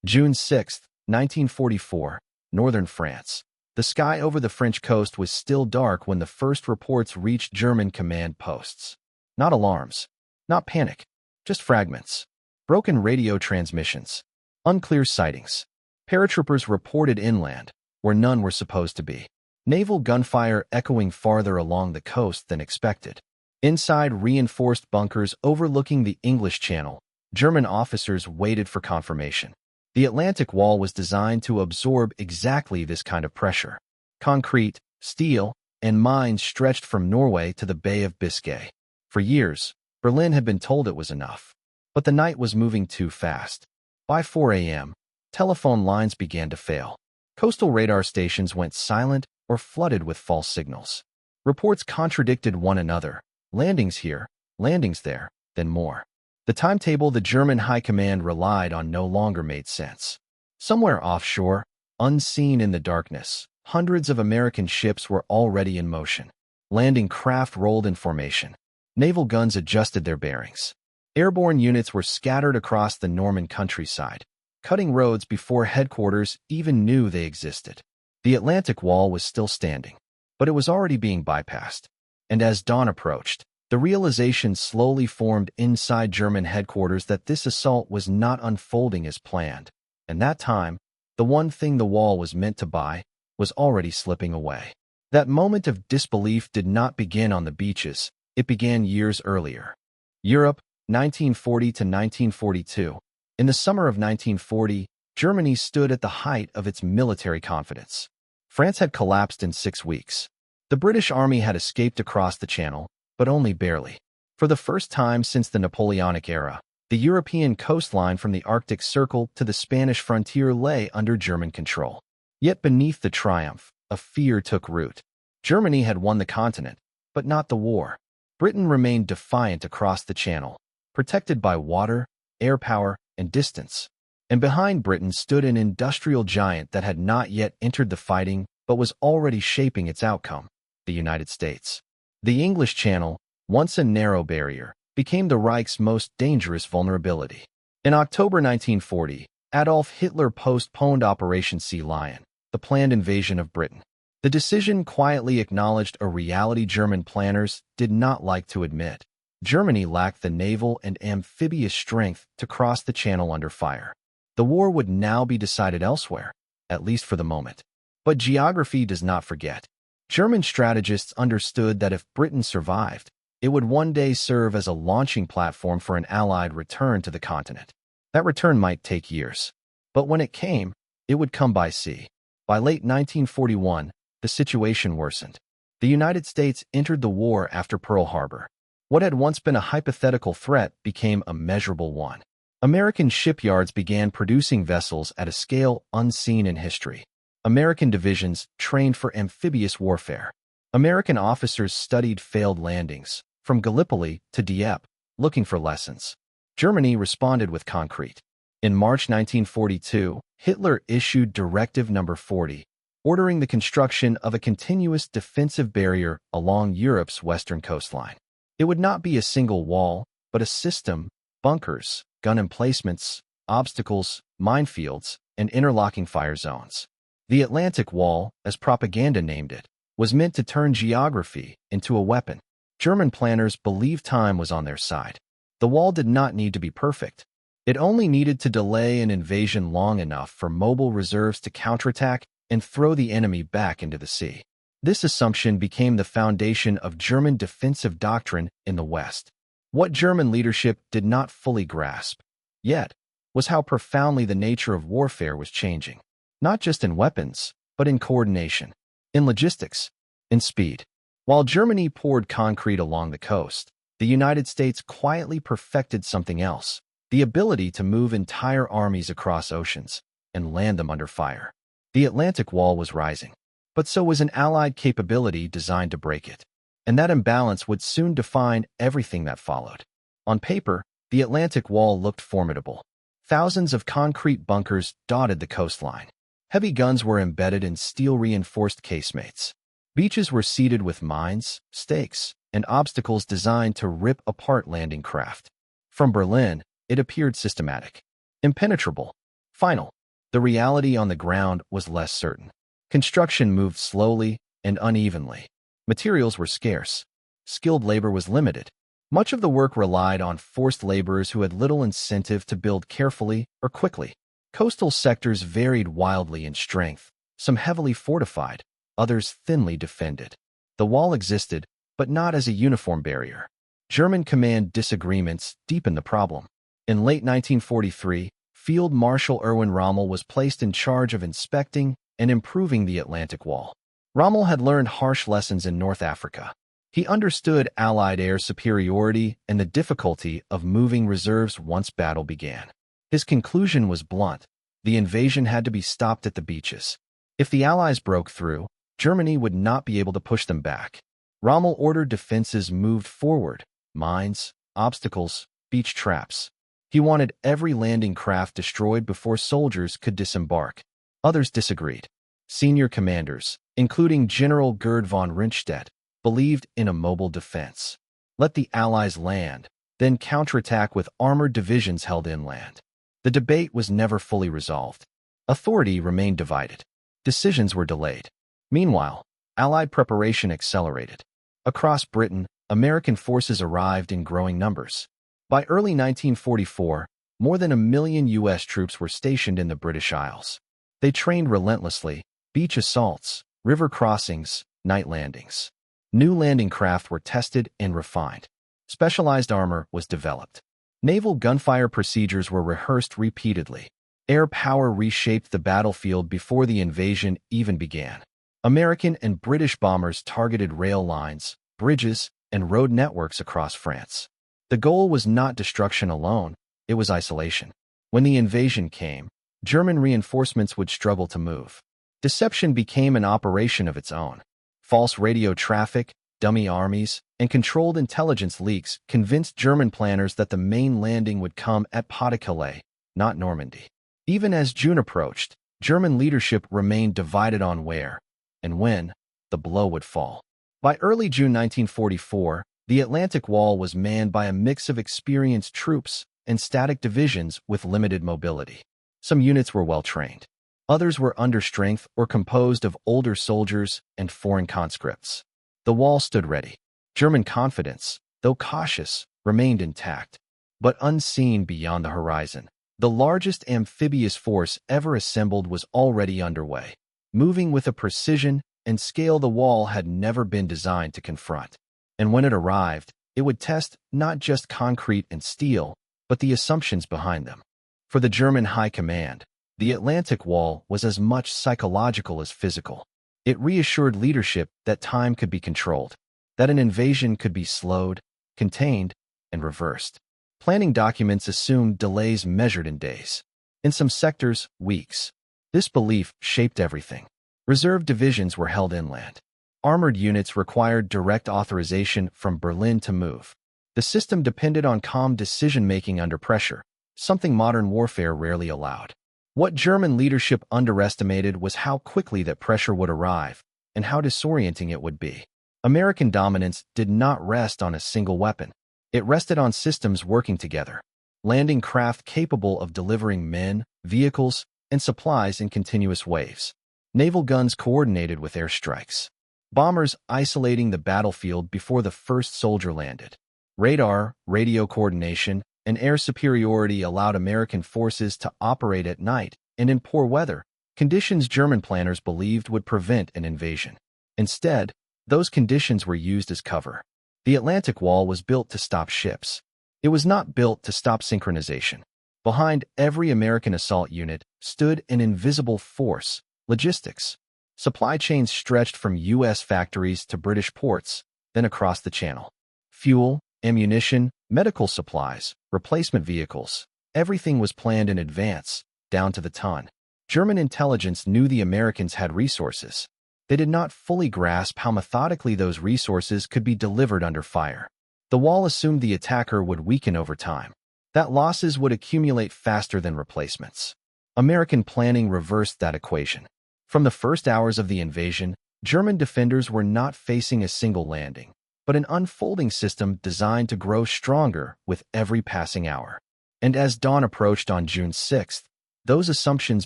June 6, 1944, northern France. The sky over the French coast was still dark when the first reports reached German command posts. Not alarms, not panic, just fragments. Broken radio transmissions, unclear sightings. Paratroopers reported inland, where none were supposed to be. Naval gunfire echoing farther along the coast than expected. Inside reinforced bunkers overlooking the English Channel, German officers waited for confirmation. The Atlantic Wall was designed to absorb exactly this kind of pressure. Concrete, steel, and mines stretched from Norway to the Bay of Biscay. For years, Berlin had been told it was enough. But the night was moving too fast. By 4 a.m., telephone lines began to fail. Coastal radar stations went silent or flooded with false signals. Reports contradicted one another. Landings here, landings there, then more. The timetable the German high command relied on no longer made sense. Somewhere offshore, unseen in the darkness, hundreds of American ships were already in motion. Landing craft rolled in formation. Naval guns adjusted their bearings. Airborne units were scattered across the Norman countryside, cutting roads before headquarters even knew they existed. The Atlantic Wall was still standing, but it was already being bypassed. And as dawn approached, the realization slowly formed inside German headquarters that this assault was not unfolding as planned. And that time, the one thing the wall was meant to buy, was already slipping away. That moment of disbelief did not begin on the beaches, it began years earlier. Europe, 1940 to 1942. In the summer of 1940, Germany stood at the height of its military confidence. France had collapsed in 6 weeks. The British Army had escaped across the Channel, but only barely. For the first time since the Napoleonic era, the European coastline from the Arctic Circle to the Spanish frontier lay under German control. Yet beneath the triumph, a fear took root. Germany had won the continent, but not the war. Britain remained defiant across the Channel, protected by water, air power, and distance. And behind Britain stood an industrial giant that had not yet entered the fighting but was already shaping its outcome, the United States. The English Channel, once a narrow barrier, became the Reich's most dangerous vulnerability. In October 1940, Adolf Hitler postponed Operation Sea Lion, the planned invasion of Britain. The decision quietly acknowledged a reality German planners did not like to admit. Germany lacked the naval and amphibious strength to cross the Channel under fire. The war would now be decided elsewhere, at least for the moment. But geography does not forget. German strategists understood that if Britain survived, it would one day serve as a launching platform for an Allied return to the continent. That return might take years. But when it came, it would come by sea. By late 1941, the situation worsened. The United States entered the war after Pearl Harbor. What had once been a hypothetical threat became a measurable one. American shipyards began producing vessels at a scale unseen in history. American divisions trained for amphibious warfare. American officers studied failed landings, from Gallipoli to Dieppe, looking for lessons. Germany responded with concrete. In March 1942, Hitler issued Directive No. 40, ordering the construction of a continuous defensive barrier along Europe's western coastline. It would not be a single wall, but a system, bunkers, gun emplacements, obstacles, minefields, and interlocking fire zones. The Atlantic Wall, as propaganda named it, was meant to turn geography into a weapon. German planners believed time was on their side. The wall did not need to be perfect. It only needed to delay an invasion long enough for mobile reserves to counterattack and throw the enemy back into the sea. This assumption became the foundation of German defensive doctrine in the West. What German leadership did not fully grasp, yet, was how profoundly the nature of warfare was changing. Not just in weapons, but in coordination, in logistics, in speed. While Germany poured concrete along the coast, the United States quietly perfected something else, the ability to move entire armies across oceans and land them under fire. The Atlantic Wall was rising, but so was an Allied capability designed to break it. And that imbalance would soon define everything that followed. On paper, the Atlantic Wall looked formidable. Thousands of concrete bunkers dotted the coastline. Heavy guns were embedded in steel-reinforced casemates. Beaches were seeded with mines, stakes, and obstacles designed to rip apart landing craft. From Berlin, it appeared systematic, impenetrable. Final. The reality on the ground was less certain. Construction moved slowly and unevenly. Materials were scarce. Skilled labor was limited. Much of the work relied on forced laborers who had little incentive to build carefully or quickly. Coastal sectors varied wildly in strength, some heavily fortified, others thinly defended. The wall existed, but not as a uniform barrier. German command disagreements deepened the problem. In late 1943, Field Marshal Erwin Rommel was placed in charge of inspecting and improving the Atlantic Wall. Rommel had learned harsh lessons in North Africa. He understood Allied air superiority and the difficulty of moving reserves once battle began. His conclusion was blunt: the invasion had to be stopped at the beaches. If the Allies broke through, Germany would not be able to push them back. Rommel ordered defenses moved forward: mines, obstacles, beach traps. He wanted every landing craft destroyed before soldiers could disembark. Others disagreed. Senior commanders, including General Gerd von Rundstedt, believed in a mobile defense. Let the Allies land, then counterattack with armored divisions held inland. The debate was never fully resolved. Authority remained divided. Decisions were delayed. Meanwhile, Allied preparation accelerated. Across Britain, American forces arrived in growing numbers. By early 1944, more than 1 million U.S. troops were stationed in the British Isles. They trained relentlessly: beach assaults, river crossings, night landings. New landing craft were tested and refined. Specialized armor was developed. Naval gunfire procedures were rehearsed repeatedly. Air power reshaped the battlefield before the invasion even began. American and British bombers targeted rail lines, bridges, and road networks across France. The goal was not destruction alone, it was isolation. When the invasion came, German reinforcements would struggle to move. Deception became an operation of its own. False radio traffic, dummy armies, and controlled intelligence leaks convinced German planners that the main landing would come at Pas-de-Calais, not Normandy. Even as June approached, German leadership remained divided on where and when the blow would fall. By early June 1944, the Atlantic Wall was manned by a mix of experienced troops and static divisions with limited mobility. Some units were well-trained. Others were understrength or composed of older soldiers and foreign conscripts. The wall stood ready. German confidence, though cautious, remained intact, but unseen beyond the horizon. The largest amphibious force ever assembled was already underway, moving with a precision and scale the wall had never been designed to confront. And when it arrived, it would test not just concrete and steel, but the assumptions behind them. For the German high command, the Atlantic Wall was as much psychological as physical. It reassured leadership that time could be controlled, that an invasion could be slowed, contained, and reversed. Planning documents assumed delays measured in days. In some sectors, weeks. This belief shaped everything. Reserve divisions were held inland. Armored units required direct authorization from Berlin to move. The system depended on calm decision-making under pressure, something modern warfare rarely allowed. What German leadership underestimated was how quickly that pressure would arrive and how disorienting it would be. American dominance did not rest on a single weapon. It rested on systems working together. Landing craft capable of delivering men, vehicles, and supplies in continuous waves. Naval guns coordinated with airstrikes. Bombers isolating the battlefield before the first soldier landed. Radar, radio coordination, and air superiority allowed American forces to operate at night and in poor weather, conditions German planners believed would prevent an invasion. Instead, those conditions were used as cover. The Atlantic Wall was built to stop ships. It was not built to stop synchronization. Behind every American assault unit stood an invisible force: logistics. Supply chains stretched from U.S. factories to British ports, then across the channel. Fuel, ammunition, medical supplies, replacement vehicles. Everything was planned in advance, down to the ton. German intelligence knew the Americans had resources. They did not fully grasp how methodically those resources could be delivered under fire. The wall assumed the attacker would weaken over time, that losses would accumulate faster than replacements. American planning reversed that equation. From the first hours of the invasion, German defenders were not facing a single landing, but an unfolding system designed to grow stronger with every passing hour. And as dawn approached on June 6th, those assumptions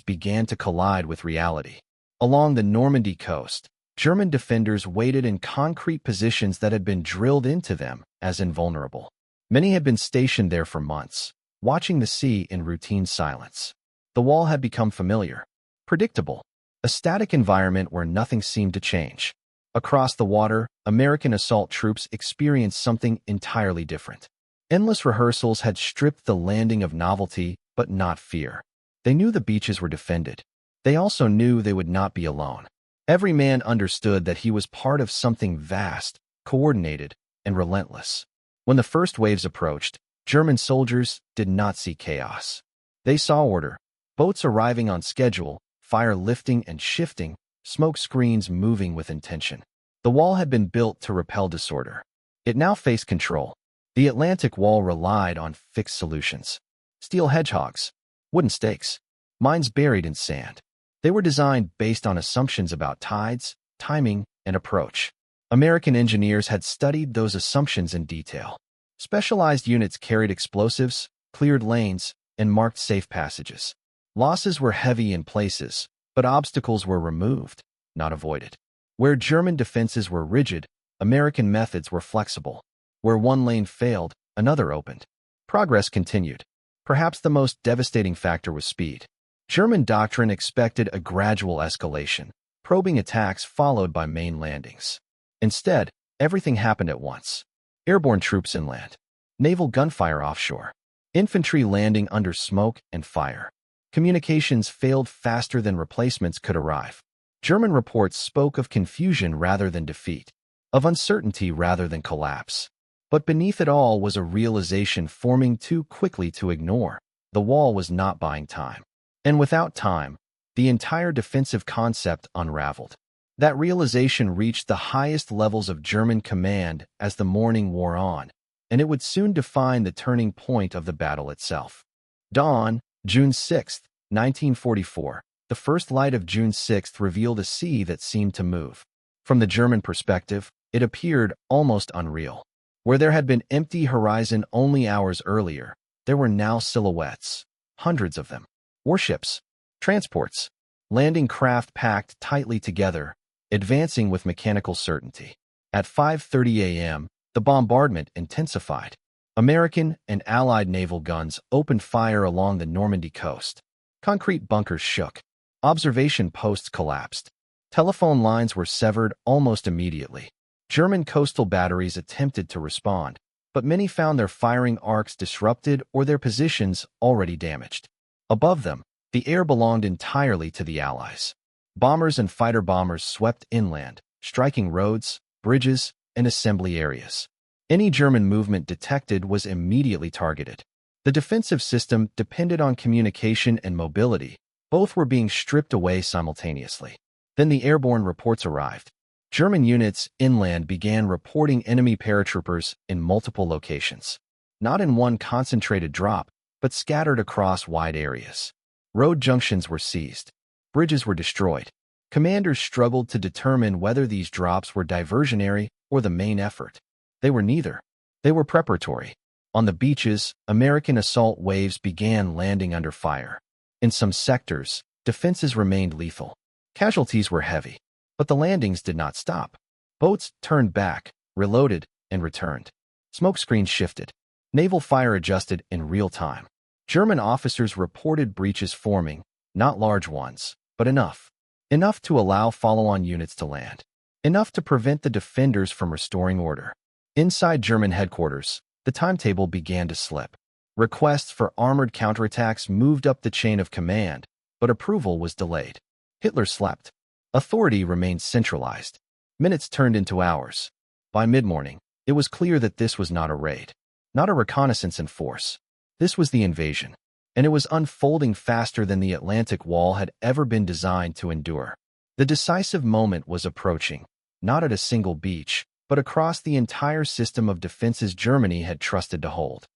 began to collide with reality. Along the Normandy coast, German defenders waited in concrete positions that had been drilled into them as invulnerable. Many had been stationed there for months, watching the sea in routine silence. The wall had become familiar, predictable, a static environment where nothing seemed to change. Across the water, American assault troops experienced something entirely different. Endless rehearsals had stripped the landing of novelty, but not fear. They knew the beaches were defended. They also knew they would not be alone. Every man understood that he was part of something vast, coordinated, and relentless. When the first waves approached, German soldiers did not see chaos. They saw order, boats arriving on schedule, fire lifting and shifting, smoke screens moving with intention. The wall had been built to repel disorder. It now faced control. The Atlantic Wall relied on fixed solutions. Steel hedgehogs, wooden stakes, mines buried in sand. They were designed based on assumptions about tides, timing, and approach. American engineers had studied those assumptions in detail. Specialized units carried explosives, cleared lanes, and marked safe passages. Losses were heavy in places, but obstacles were removed, not avoided. Where German defenses were rigid, American methods were flexible. Where one lane failed, another opened. Progress continued. Perhaps the most devastating factor was speed. German doctrine expected a gradual escalation, probing attacks followed by main landings. Instead, everything happened at once. Airborne troops inland, naval gunfire offshore, infantry landing under smoke and fire. Communications failed faster than replacements could arrive. German reports spoke of confusion rather than defeat, of uncertainty rather than collapse. But beneath it all was a realization forming too quickly to ignore. The wall was not buying time. And without time, the entire defensive concept unraveled. That realization reached the highest levels of German command as the morning wore on, and it would soon define the turning point of the battle itself. Dawn, June 6, 1944. The first light of June 6 revealed a sea that seemed to move. From the German perspective, it appeared almost unreal. Where there had been empty horizon only hours earlier, there were now silhouettes, hundreds of them. Warships, transports, landing craft packed tightly together, advancing with mechanical certainty. At 5:30 a.m., the bombardment intensified. American and Allied naval guns opened fire along the Normandy coast. Concrete bunkers shook. Observation posts collapsed. Telephone lines were severed almost immediately. German coastal batteries attempted to respond, but many found their firing arcs disrupted or their positions already damaged. Above them, the air belonged entirely to the Allies. Bombers and fighter bombers swept inland, striking roads, bridges, and assembly areas. Any German movement detected was immediately targeted. The defensive system depended on communication and mobility. Both were being stripped away simultaneously. Then the airborne reports arrived. German units inland began reporting enemy paratroopers in multiple locations. Not in one concentrated drop, but scattered across wide areas. Road junctions were seized. Bridges were destroyed. Commanders struggled to determine whether these drops were diversionary or the main effort. They were neither. They were preparatory. On the beaches, American assault waves began landing under fire. In some sectors, defenses remained lethal. Casualties were heavy. But the landings did not stop. Boats turned back, reloaded, and returned. Smoke screens shifted. Naval fire adjusted in real time. German officers reported breaches forming, not large ones, but enough. Enough to allow follow-on units to land. Enough to prevent the defenders from restoring order. Inside German headquarters, the timetable began to slip. Requests for armored counterattacks moved up the chain of command, but approval was delayed. Hitler slept. Authority remained centralized. Minutes turned into hours. By mid-morning, it was clear that this was not a raid, not a reconnaissance in force. This was the invasion, and it was unfolding faster than the Atlantic Wall had ever been designed to endure. The decisive moment was approaching, not at a single beach, but across the entire system of defenses Germany had trusted to hold.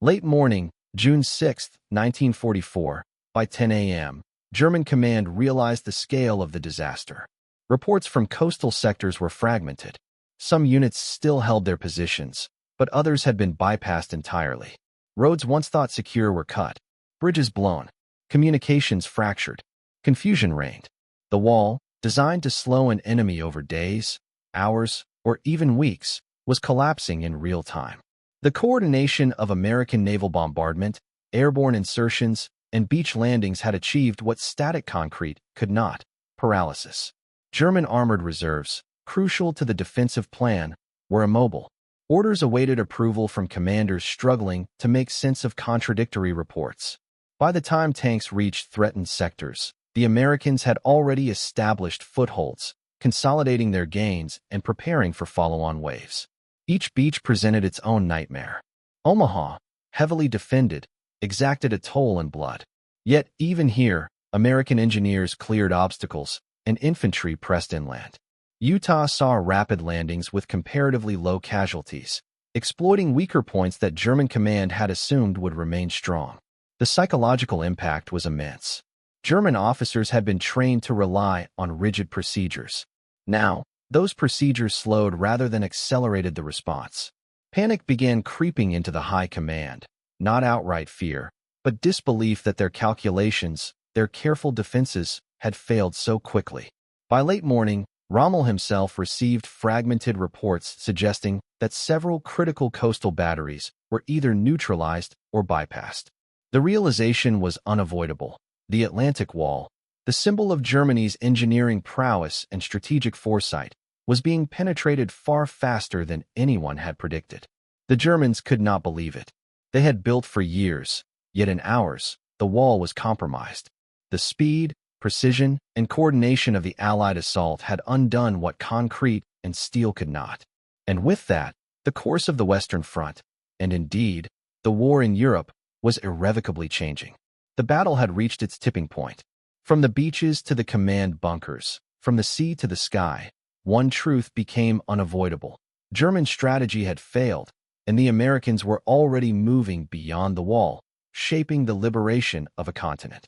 Late morning, June 6, 1944, by 10 a.m., German command realized the scale of the disaster. Reports from coastal sectors were fragmented. Some units still held their positions, but others had been bypassed entirely. Roads once thought secure were cut, bridges blown, Communications fractured. Confusion reigned. The wall, designed to slow an enemy over days, hours, or even weeks, was collapsing in real time. The coordination of American naval bombardment, airborne insertions, and beach landings had achieved what static concrete could not: paralysis. German armored reserves, crucial to the defensive plan, were immobile. Orders awaited approval from commanders struggling to make sense of contradictory reports. By the time tanks reached threatened sectors, the Americans had already established footholds, consolidating their gains and preparing for follow-on waves. Each beach presented its own nightmare. Omaha, heavily defended, exacted a toll in blood. Yet, even here, American engineers cleared obstacles, and infantry pressed inland. Utah saw rapid landings with comparatively low casualties, exploiting weaker points that German command had assumed would remain strong. The psychological impact was immense. German officers had been trained to rely on rigid procedures. Now, those procedures slowed rather than accelerated the response. Panic began creeping into the high command, not outright fear, but disbelief that their calculations, their careful defenses, had failed so quickly. By late morning, Rommel himself received fragmented reports suggesting that several critical coastal batteries were either neutralized or bypassed. The realization was unavoidable. The Atlantic Wall, the symbol of Germany's engineering prowess and strategic foresight, was being penetrated far faster than anyone had predicted. The Germans could not believe it. They had built for years, yet in hours, the wall was compromised. The speed, precision, and coordination of the Allied assault had undone what concrete and steel could not. And with that, the course of the Western Front, and indeed, the war in Europe, was irrevocably changing. The battle had reached its tipping point. From the beaches to the command bunkers, from the sea to the sky, one truth became unavoidable. German strategy had failed, and the Americans were already moving beyond the wall, shaping the liberation of a continent.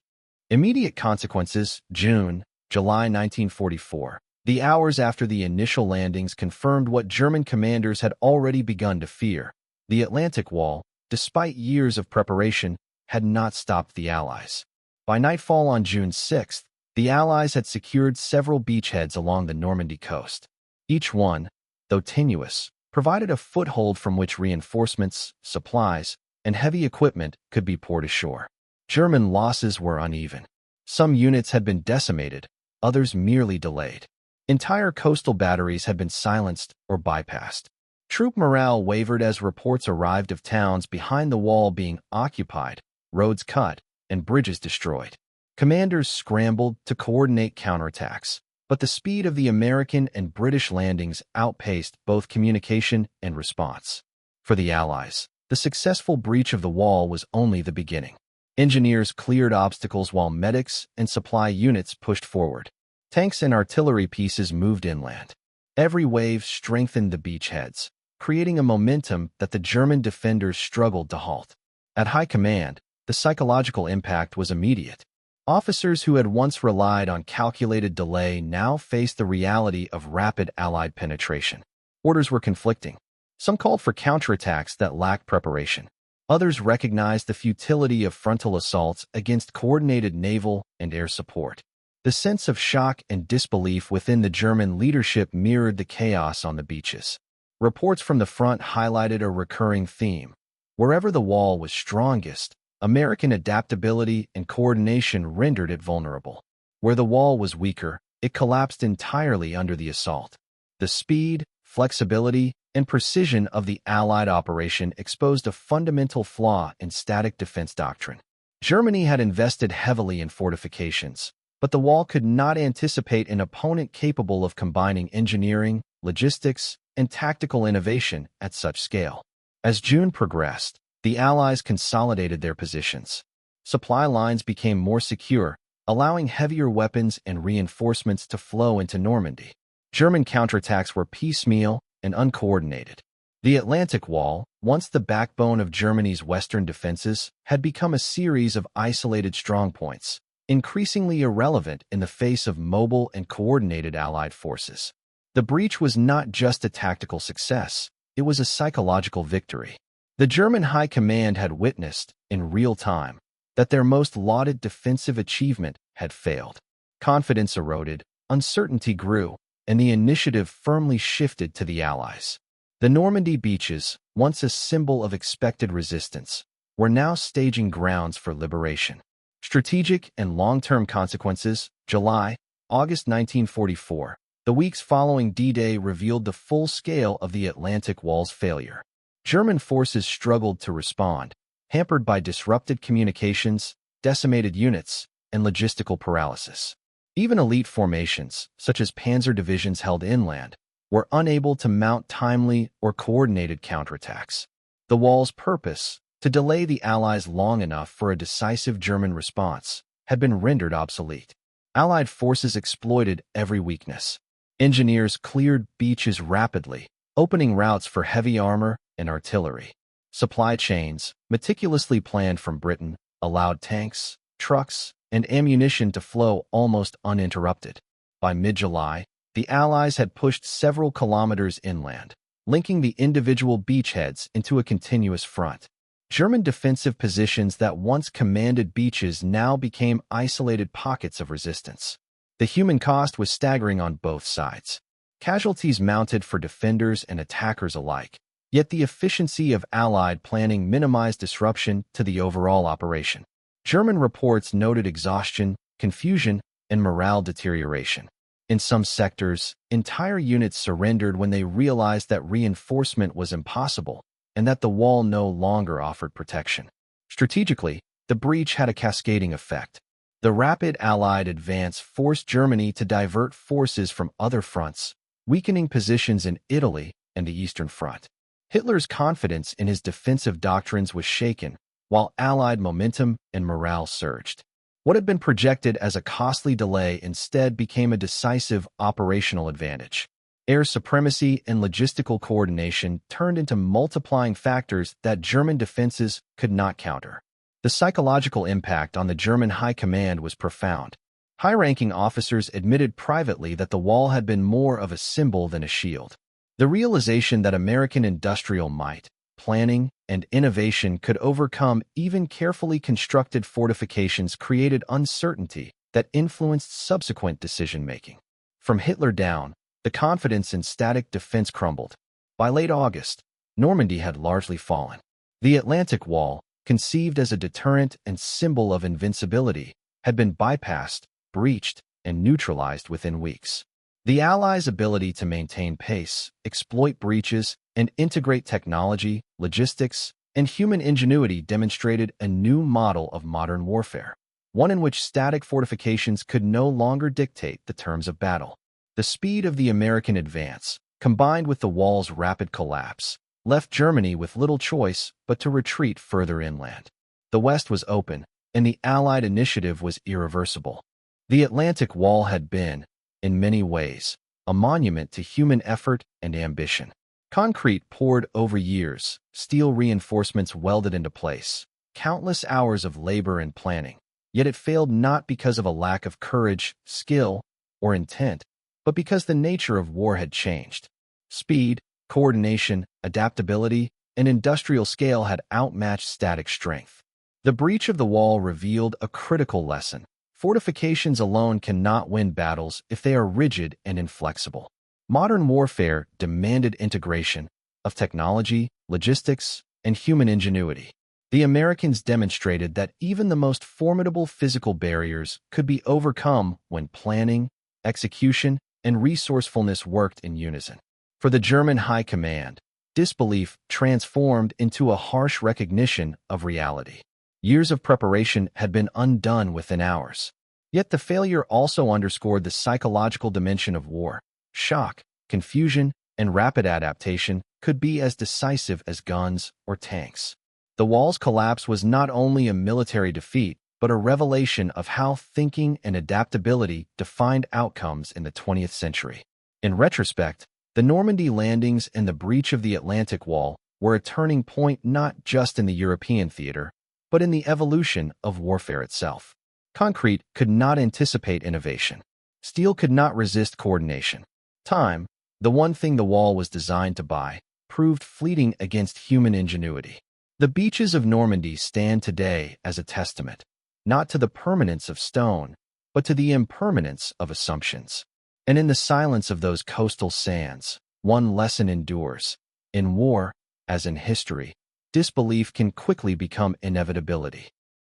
Immediate consequences: July 1944. The hours after the initial landings confirmed what German commanders had already begun to fear. The Atlantic Wall, despite years of preparation, had not stopped the Allies. By nightfall on June 6, the Allies had secured several beachheads along the Normandy coast. Each one, though tenuous, provided a foothold from which reinforcements, supplies, and heavy equipment could be poured ashore. German losses were uneven. Some units had been decimated, others merely delayed. Entire coastal batteries had been silenced or bypassed. Troop morale wavered as reports arrived of towns behind the wall being occupied, roads cut, and bridges destroyed. Commanders scrambled to coordinate counterattacks, but the speed of the American and British landings outpaced both communication and response. For the Allies, the successful breach of the wall was only the beginning. Engineers cleared obstacles while medics and supply units pushed forward. Tanks and artillery pieces moved inland. Every wave strengthened the beachheads, creating a momentum that the German defenders struggled to halt. At high command, the psychological impact was immediate. Officers who had once relied on calculated delay now faced the reality of rapid Allied penetration. Orders were conflicting. Some called for counterattacks that lacked preparation. Others recognized the futility of frontal assaults against coordinated naval and air support. The sense of shock and disbelief within the German leadership mirrored the chaos on the beaches. Reports from the front highlighted a recurring theme. Wherever the wall was strongest, American adaptability and coordination rendered it vulnerable. Where the wall was weaker, it collapsed entirely under the assault. The speed, flexibility, and precision of the Allied operation exposed a fundamental flaw in static defense doctrine. Germany had invested heavily in fortifications, but the wall could not anticipate an opponent capable of combining engineering, logistics, and tactical innovation at such scale. As June progressed, the Allies consolidated their positions. Supply lines became more secure, allowing heavier weapons and reinforcements to flow into Normandy. German counterattacks were piecemeal and uncoordinated. The Atlantic Wall, once the backbone of Germany's western defenses, had become a series of isolated strongpoints, increasingly irrelevant in the face of mobile and coordinated Allied forces. The breach was not just a tactical success, it was a psychological victory. The German High Command had witnessed, in real time, that their most lauded defensive achievement had failed. Confidence eroded, uncertainty grew, and the initiative firmly shifted to the Allies. The Normandy beaches, once a symbol of expected resistance, were now staging grounds for liberation. Strategic and long-term consequences. July, August 1944. The weeks following D-Day revealed the full scale of the Atlantic Wall's failure. German forces struggled to respond, hampered by disrupted communications, decimated units, and logistical paralysis. Even elite formations, such as panzer divisions held inland, were unable to mount timely or coordinated counterattacks. The wall's purpose, to delay the Allies long enough for a decisive German response, had been rendered obsolete. Allied forces exploited every weakness. Engineers cleared beaches rapidly, opening routes for heavy armor and artillery. Supply chains, meticulously planned from Britain, allowed tanks, trucks, and ammunition to flow almost uninterrupted. By mid-July, the Allies had pushed several kilometers inland, linking the individual beachheads into a continuous front. German defensive positions that once commanded beaches now became isolated pockets of resistance. The human cost was staggering on both sides. Casualties mounted for defenders and attackers alike, yet the efficiency of Allied planning minimized disruption to the overall operation. German reports noted exhaustion, confusion, and morale deterioration. In some sectors, entire units surrendered when they realized that reinforcement was impossible and that the wall no longer offered protection. Strategically, the breach had a cascading effect. The rapid Allied advance forced Germany to divert forces from other fronts, weakening positions in Italy and the Eastern Front. Hitler's confidence in his defensive doctrines was shaken, while Allied momentum and morale surged. What had been projected as a costly delay instead became a decisive operational advantage. Air supremacy and logistical coordination turned into multiplying factors that German defenses could not counter. The psychological impact on the German high command was profound. High-ranking officers admitted privately that the wall had been more of a symbol than a shield. The realization that American industrial might, planning, and innovation could overcome even carefully constructed fortifications created uncertainty that influenced subsequent decision-making. From Hitler down, the confidence in static defense crumbled. By late August, Normandy had largely fallen. The Atlantic Wall, conceived as a deterrent and symbol of invincibility, had been bypassed, breached, and neutralized within weeks. The Allies' ability to maintain pace, exploit breaches, and integrate technology, logistics, and human ingenuity demonstrated a new model of modern warfare, one in which static fortifications could no longer dictate the terms of battle. The speed of the American advance, combined with the wall's rapid collapse, left Germany with little choice but to retreat further inland. The West was open, and the Allied initiative was irreversible. The Atlantic Wall had been, in many ways, a monument to human effort and ambition. Concrete poured over years, steel reinforcements welded into place, countless hours of labor and planning. Yet it failed not because of a lack of courage, skill, or intent, but because the nature of war had changed. Speed, coordination, adaptability, and industrial scale had outmatched static strength. The breach of the wall revealed a critical lesson. Fortifications alone cannot win battles if they are rigid and inflexible. Modern warfare demanded integration of technology, logistics, and human ingenuity. The Americans demonstrated that even the most formidable physical barriers could be overcome when planning, execution, and resourcefulness worked in unison. For the German high command, disbelief transformed into a harsh recognition of reality. Years of preparation had been undone within hours. Yet the failure also underscored the psychological dimension of war. Shock, confusion, and rapid adaptation could be as decisive as guns or tanks. The wall's collapse was not only a military defeat, but a revelation of how thinking and adaptability defined outcomes in the 20th century. In retrospect, the Normandy landings and the breach of the Atlantic Wall were a turning point not just in the European theater, but in the evolution of warfare itself. Concrete could not anticipate innovation. Steel could not resist coordination. Time, the one thing the wall was designed to buy, proved fleeting against human ingenuity. The beaches of Normandy stand today as a testament, not to the permanence of stone, but to the impermanence of assumptions. And in the silence of those coastal sands, one lesson endures. In war, as in history, disbelief can quickly become inevitability.